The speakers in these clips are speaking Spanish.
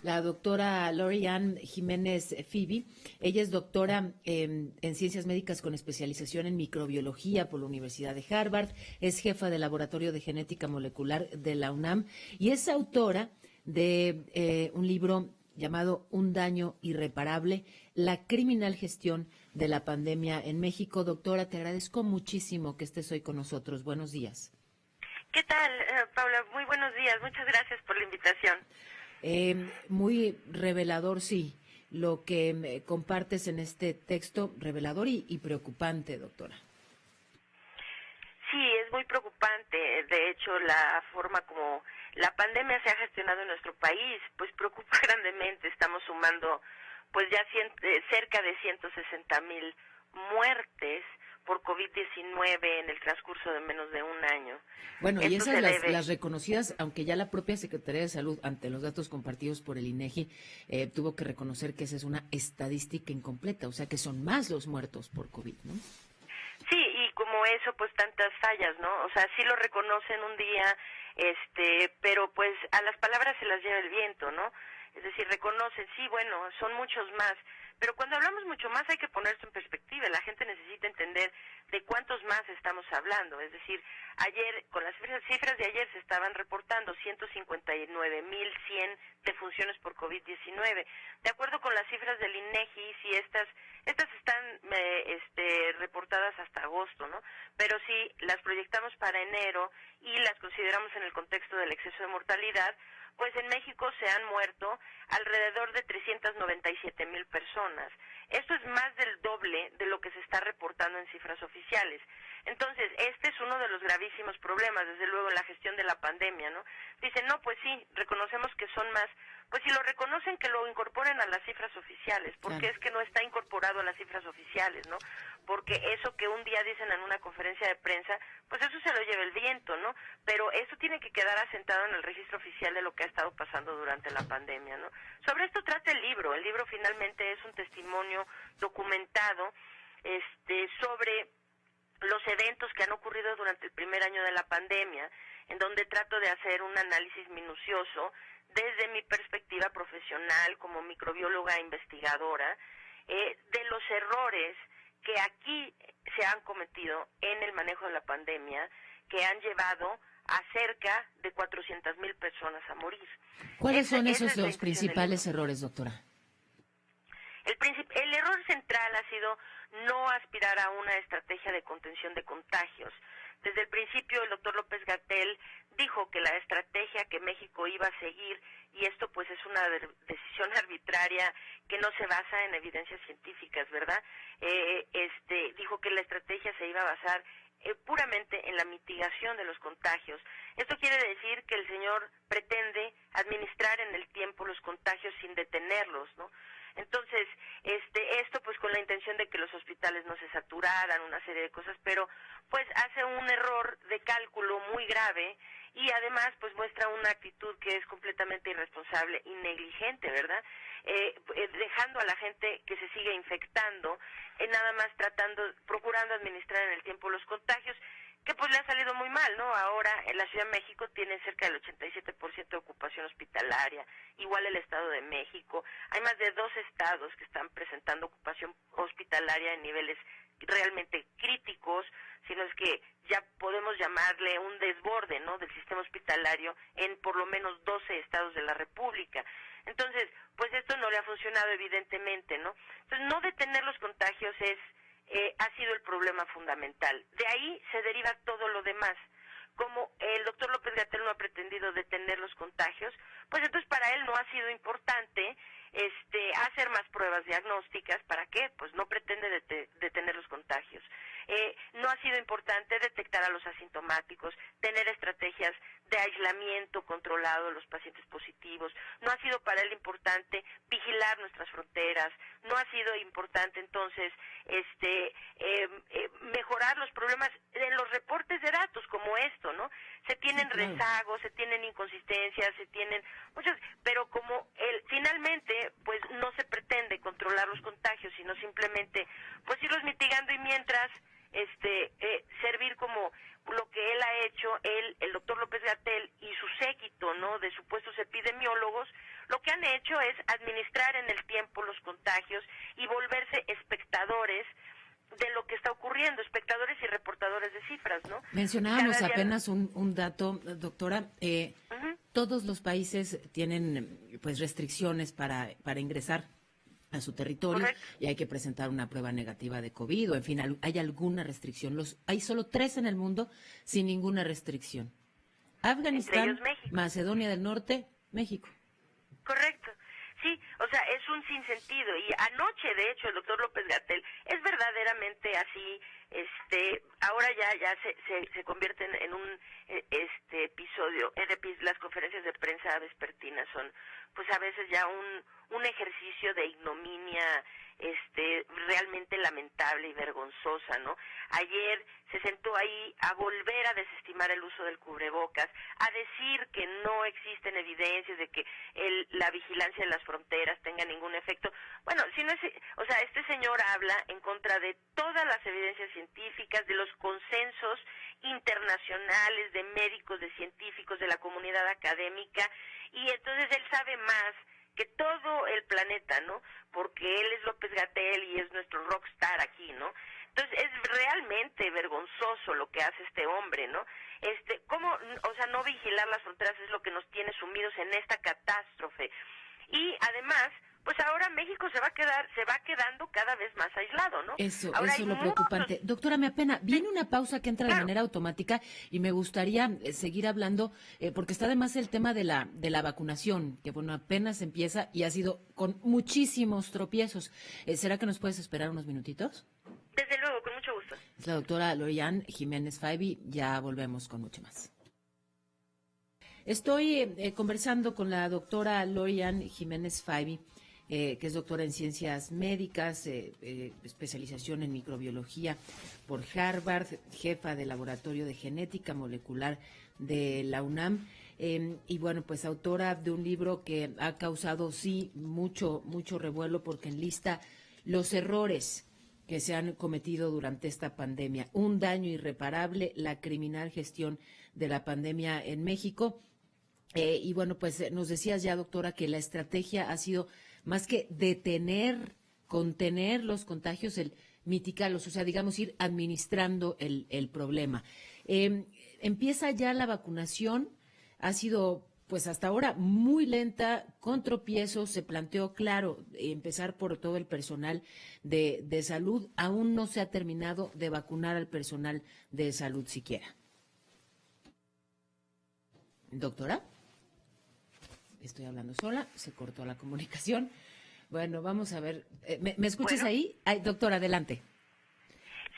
la doctora Lori-Ann Jiménez Phoebe. Ella es doctora en Ciencias Médicas con especialización en microbiología por la Universidad de Harvard, es jefa del Laboratorio de Genética Molecular de la UNAM y es autora de un libro llamado Un daño irreparable, la criminal gestión de la pandemia en México. Doctora, te agradezco muchísimo que estés hoy con nosotros. Buenos días. ¿Qué tal, Paula? Muy buenos días. Muchas gracias por la invitación. Muy revelador, sí, lo que compartes en este texto, revelador y preocupante, doctora. Sí, es muy preocupante. De hecho, la forma como la pandemia se ha gestionado en nuestro país, pues preocupa grandemente. Estamos sumando, pues ya cerca de 160,000 muertes por COVID-19 en el transcurso de menos de un año. Bueno, y Esto esas se debe. las reconocidas, aunque ya la propia Secretaría de Salud, ante los datos compartidos por el INEGI, tuvo que reconocer que esa es una estadística incompleta, o sea que son más los muertos por COVID, ¿no? Sí, y como eso, pues tantas fallas, ¿no? O sea, sí lo reconocen un día, pero pues a las palabras se las lleva el viento, ¿no? Es decir, reconocen, sí, bueno, son muchos más, pero cuando hablamos mucho más hay que ponerse en perspectiva. La gente necesita entender de cuántos más estamos hablando. Es decir, ayer, con las cifras de ayer se estaban reportando 159,100 defunciones por COVID-19. De acuerdo con las cifras del INEGI, si estas están reportadas hasta agosto, ¿no? Pero si las proyectamos para enero y las consideramos en el contexto del exceso de mortalidad, pues en México se han muerto alrededor de 397,000 personas. Esto es más del doble de lo que se está reportando en cifras oficiales. Entonces, este es uno de los gravísimos problemas, desde luego, en la gestión de la pandemia, ¿no? Dicen, no, pues sí, reconocemos que son más. Pues si lo reconocen, que lo incorporen a las cifras oficiales, porque Claro. es que no está incorporado a las cifras oficiales, ¿no? Porque eso que un día dicen en una conferencia de prensa, pues eso se lo lleva el viento, ¿no? Pero eso tiene que quedar asentado en el registro oficial de lo que ha estado pasando durante la pandemia, ¿no? Sobre esto trata el libro. El libro finalmente es un testimonio documentado, sobre los eventos que han ocurrido durante el primer año de la pandemia, en donde trato de hacer un análisis minucioso desde mi perspectiva profesional como microbióloga e investigadora, de los errores que aquí se han cometido en el manejo de la pandemia, que han llevado a cerca de 400,000 personas a morir. ¿Cuáles son Esa esos es la los intención del principales libro. errores, doctora? El error central ha sido no aspirar a una estrategia de contención de contagios. Desde el principio, el doctor López-Gatell dijo que la estrategia que México iba a seguir, y esto pues es una decisión arbitraria que no se basa en evidencias científicas, ¿verdad? Dijo que la estrategia se iba a basar puramente en la mitigación de los contagios. Esto quiere decir que el señor pretende administrar en el tiempo los contagios sin detenerlos, ¿no? Entonces, esto pues con la intención de que los hospitales no se saturaran, una serie de cosas, pero pues hace un error de cálculo muy grave y además pues muestra una actitud que es completamente irresponsable y negligente, ¿verdad? Dejando a la gente que se sigue infectando, nada más procurando administrar en el tiempo los contagios, que pues le ha salido muy mal, ¿no? Ahora en la Ciudad de México tiene cerca del 87% de ocupación hospitalaria, igual el Estado de México. Hay más de 2 estados que están presentando ocupación hospitalaria en niveles realmente críticos, sino es que ya podemos llamarle un desborde, ¿no?, del sistema hospitalario en por lo menos 12 estados de la República. Entonces, pues esto no le ha funcionado evidentemente, ¿no? Entonces, no detener los contagios ha sido el problema fundamental. De ahí se deriva todo lo demás. Como el doctor López-Gatell no ha pretendido detener los contagios, pues entonces para él no ha sido importante hacer más pruebas diagnósticas. ¿Para qué? Pues no pretende detener los contagios. No ha sido importante detectar a los asintomáticos, tener estrategias de aislamiento controlado de los pacientes positivos. No ha sido para él importante vigilar nuestras fronteras. No ha sido importante entonces mejorar los problemas en los reportes de datos como esto, ¿no? Se tienen Sí, claro. rezagos, se tienen inconsistencias, se tienen muchas, pero como finalmente pues no se pretende controlar los contagios, sino simplemente pues irlos mitigando y mientras servir como lo que él ha hecho, el doctor López-Gatell y su séquito, ¿no?, de supuestos epidemiólogos, lo que han hecho es administrar en el tiempo los contagios y volverse espectadores de lo que está ocurriendo, espectadores y reportadores de cifras, ¿no? Mencionábamos apenas un dato, doctora. Todos los países tienen pues restricciones para ingresar a su territorio. Correcto. Y hay que presentar una prueba negativa de COVID, o en fin, hay alguna restricción. Hay solo 3 en el mundo sin ninguna restricción: Afganistán, Macedonia del Norte, México. Correcto. Sí, o sea, es un sinsentido. Y anoche, de hecho, el doctor López-Gatell es verdaderamente así. Ahora ya se convierten en un episodio. Las conferencias de prensa vespertinas son, pues, a veces ya un ejercicio de ignominia realmente lamentable y vergonzosa, ¿no? Ayer se sentó ahí a volver a desestimar el uso del cubrebocas, a decir que no existen evidencias de que la vigilancia de las fronteras tenga ningún efecto. Bueno, si no es, o sea, este señor habla en contra de todas las evidencias científicas, de los consensos internacionales de médicos, de científicos, de la comunidad académica, y entonces él sabe más que todo el planeta, ¿no? Porque él es López-Gatell y es nuestro rockstar aquí, ¿no? Entonces es realmente vergonzoso lo que hace este hombre, ¿no? ¿Cómo, o sea, no vigilar las fronteras es lo que nos tiene sumidos en esta catástrofe? Y además, pues ahora México se va quedando cada vez más aislado, ¿no? Eso ahora es lo preocupante. Doctora, me apena, viene una pausa que entra de manera automática y me gustaría seguir hablando, porque está además el tema de la vacunación, que bueno, apenas empieza y ha sido con muchísimos tropiezos. ¿Será que nos puedes esperar unos minutitos? Desde luego, con mucho gusto. Es la doctora Lori-Ann Jiménez Faibi, ya volvemos con mucho más. Estoy conversando con la doctora Lori-Ann Jiménez Faibi, que es doctora en ciencias médicas, especialización en microbiología por Harvard, jefa del laboratorio de genética molecular de la UNAM, y bueno, pues autora de un libro que ha causado, sí, mucho revuelo, porque enlista los errores que se han cometido durante esta pandemia, un daño irreparable, la criminal gestión de la pandemia en México. Y bueno, pues nos decías ya, doctora, que la estrategia ha sido más que contener los contagios, el mitigarlos, o sea, digamos, ir administrando el problema. Empieza ya la vacunación, ha sido pues hasta ahora muy lenta, con tropiezos. Se planteó, claro, empezar por todo el personal de salud. Aún no se ha terminado de vacunar al personal de salud siquiera. Doctora, estoy hablando sola, se cortó la comunicación. Bueno, vamos a ver. ¿Me escuchas ahí? Ay, doctora, adelante.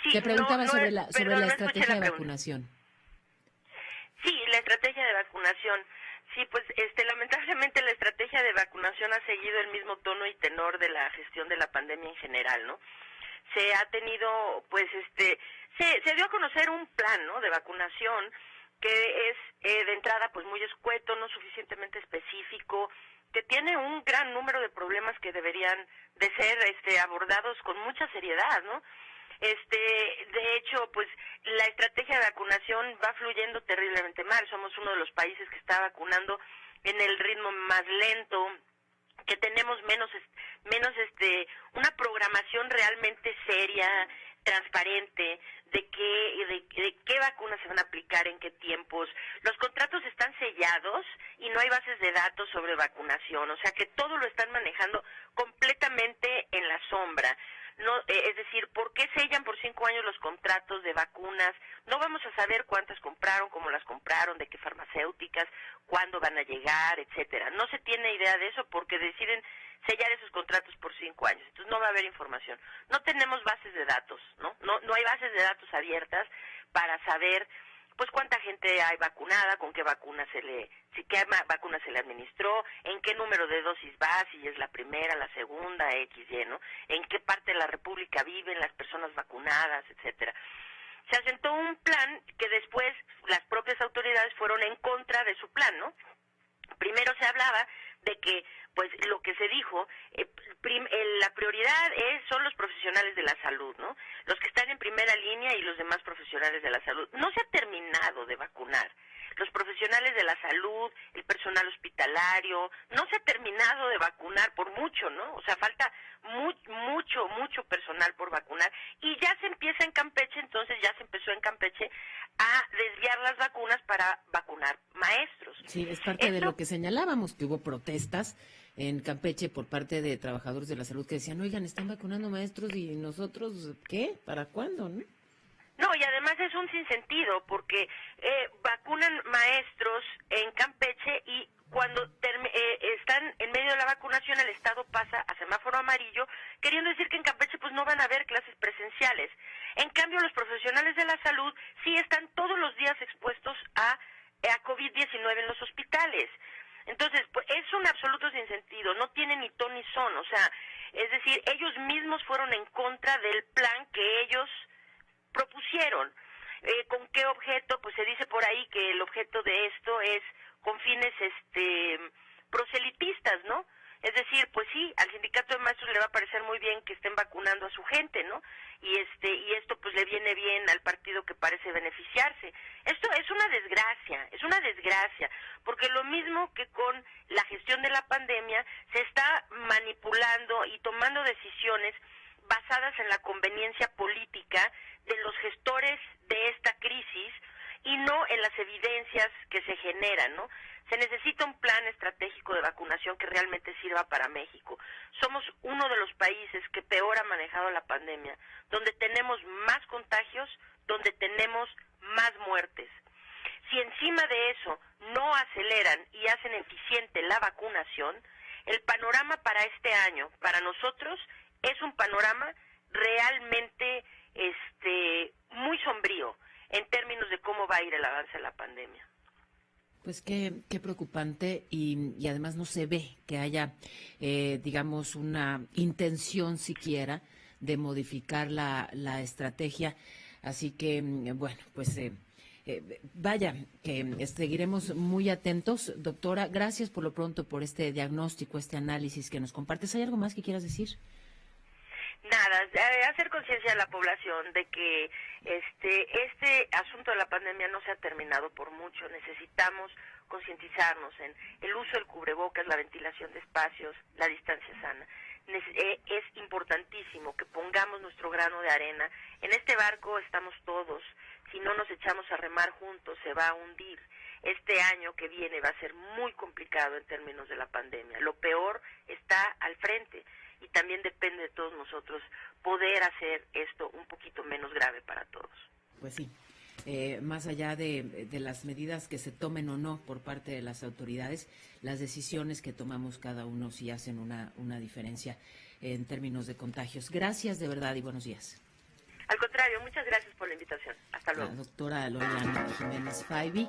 Sí, te preguntaba sobre la estrategia de vacunación. Sí, la estrategia de vacunación. Sí, pues lamentablemente la estrategia de vacunación ha seguido el mismo tono y tenor de la gestión de la pandemia en general, ¿no? Se ha tenido, pues, se dio a conocer un plan, ¿no?, de vacunación que es de entrada pues muy escueto, no suficientemente específico, que tiene un gran número de problemas que deberían de ser abordados con mucha seriedad, ¿no? De hecho, pues la estrategia de vacunación va fluyendo terriblemente mal. Somos uno de los países que está vacunando en el ritmo más lento, que tenemos menos una programación realmente seria, transparente, de qué vacunas se van a aplicar, en qué tiempos. Los contratos están sellados y no hay bases de datos sobre vacunación, o sea que todo lo están manejando completamente en la sombra. No, es decir, ¿por qué sellan por 5 años los contratos de vacunas? No vamos a saber cuántas compraron, cómo las compraron, de qué farmacéuticas, cuándo van a llegar, etcétera. No se tiene idea de eso porque deciden sellar esos contratos por 5 años. Entonces no va a haber información. No tenemos bases de datos, ¿no? No hay bases de datos abiertas para saber pues cuánta gente hay vacunada, con qué vacuna qué vacuna se le administró, en qué número de dosis va, si es la primera, la segunda, XY, ¿no? En qué parte de la República viven las personas vacunadas, etcétera. Se asentó un plan que después las propias autoridades fueron en contra de su plan, ¿no? Primero se hablaba de que, pues, lo que se dijo, la prioridad son los profesionales de la salud, ¿no? Los que están en primera línea y los demás profesionales de la salud. No se ha terminado de vacunar. Los profesionales de la salud, el personal hospitalario, no se ha terminado de vacunar por mucho, ¿no? O sea, falta mucho personal por vacunar. Y ya se empieza en Campeche, entonces ya se empezó en Campeche a desviar las vacunas para vacunar maestros. Sí, es parte de lo que señalábamos, que hubo protestas en Campeche por parte de trabajadores de la salud que decían, oigan, están vacunando maestros y nosotros, ¿qué? ¿Para cuándo, no? No, y además es un sinsentido, porque vacunan maestros en Campeche y cuando están en medio de la vacunación el Estado pasa a semáforo amarillo, queriendo decir que en Campeche pues no van a haber clases presenciales. En cambio, los profesionales de la salud sí están todos los días expuestos a COVID-19 en los hospitales. Entonces, pues, es un absoluto sinsentido, no tiene ni ton ni son, o sea, es decir, ellos mismos fueron en contra del plan que ellos propusieron. ¿Con qué objeto? Pues se dice por ahí que el objeto de esto es con fines proselitistas, ¿no? Es decir, pues sí, al sindicato de maestros le va a parecer muy bien que estén vacunando a su gente, ¿no? Y esto pues le viene bien al partido que parece beneficiarse. Esto es una desgracia, porque lo mismo que con la gestión de la pandemia se está manipulando y tomando decisiones basadas en la conveniencia política de los gestores de esta crisis y no en las evidencias que se generan, ¿no? Se necesita un plan estratégico de vacunación que realmente sirva para México. Somos uno de los países que peor ha manejado la pandemia, donde tenemos más contagios, donde tenemos más muertes. Si encima de eso no aceleran y hacen eficiente la vacunación, el panorama para este año, para nosotros, es un panorama realmente muy sombrío en términos de cómo va a ir el avance de la pandemia. Pues qué preocupante y además no se ve que haya, digamos, una intención siquiera de modificar la estrategia. Así que, bueno, pues vaya, que seguiremos muy atentos. Doctora, gracias por lo pronto por este diagnóstico, este análisis que nos compartes. ¿Hay algo más que quieras decir? Nada, hacer conciencia a la población de que este asunto de la pandemia no se ha terminado por mucho. Necesitamos concientizarnos en el uso del cubrebocas, la ventilación de espacios, la distancia sana. Es importantísimo que pongamos nuestro grano de arena. En este barco estamos todos. Si no nos echamos a remar juntos, se va a hundir. Este año que viene va a ser muy complicado en términos de la pandemia. Lo peor está al frente. Y también depende de todos nosotros poder hacer esto un poquito menos grave para todos. Pues sí, más allá de las medidas que se tomen o no por parte de las autoridades, las decisiones que tomamos cada uno sí hacen una diferencia en términos de contagios. Gracias de verdad y buenos días. Al contrario, muchas gracias por la invitación. Hasta luego. La doctora Lorian Jiménez Faibi.